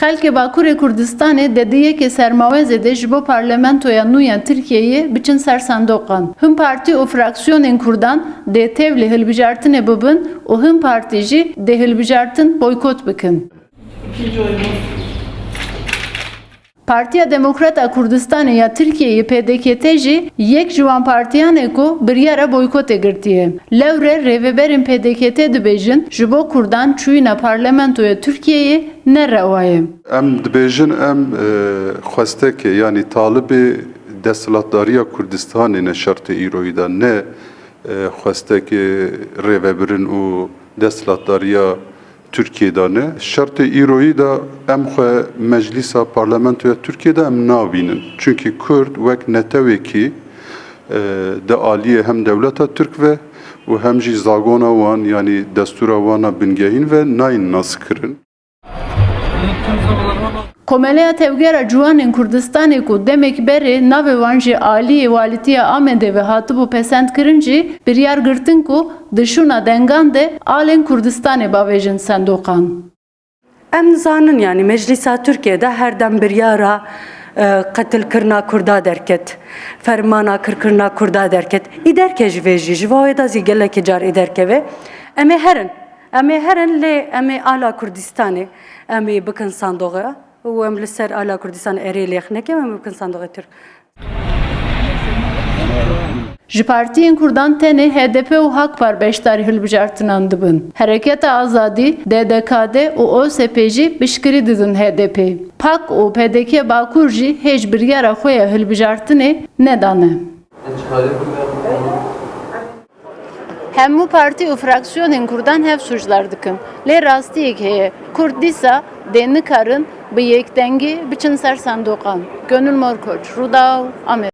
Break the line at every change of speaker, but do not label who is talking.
Xelkê Bakurê Kurdistanê dediye ki sermawezê ji bo parlamentoya nû ya Tirkiyeyê biçin ser sandoqan. Him partî û fraksiyonên Kurdan dê tevlî hilbijartinê bibin û him partî jî dê hilbijartin boykot bikin.
İkinci oyumuz.
Partiya Demokrata Kurdistanê ya Tirkiyeyê PDKT jî yek ji wan partiyanê ku biryara boykotê girtiye. Lewre rêveberên PDKT dibêjin ji bo Kurdan çûyîna parlamentoya Tirkiyeyê ne rewaye.
Em dibêjin em xwestekê yanî talibê desthilatdariya Kurdistanê ne şertê îroyî da ne xwestekê rêvebirin û desthilatdariya Türkiye'de ne? Şartı îroyî da em xwe Meclisa Parlamentoya Türkiye'de em nabînin. Çünkü Kurd wek netewekî de aliyê hem devleta Türk ve û hem jî zagona wan yanî destûra wana bingehîn ve nayên naskirin.
Komeleya Tevgera Ciwanên Kurdistanê ku demek berê navê wan jî aliyê walîtiya Amedê ve hatibû pesend kirin jî biryar girtin ku di şûna dengan de alên Kurdistanê bavêjin sendoqan.
Em zanin yani Meclisa Türkiye'de her dem biryara qetilkirina Kurda derket, fermana kirkirina Kurda derket. İderke ji vê jî ji vawê da zî gelekî car îderke ve em ê herin lê em ê ala Kurdistanê em ê bikin sandoğa û em li ser ala Kurdistan erê lêx nekim em bikin sandoğa Türk.
Ji partiyên Kurdan tenê HDP û Hakpar beşdarî hilbijartinan dibin. Hereketa Azadî, DDKD û OSP jî bişkirî didin HDP. PAK û PDK Bakur jî hêj biryara xwe ya hilbijartinê nedane. Hemû partî û fraksiyonên Kurdan hev suçlar dikin. Lê rastiyek heye. Kurd dîsa dê nikarin bi yekdengî biçin ser sandoqan. Gönül Morkoç, Rudaw, Amer.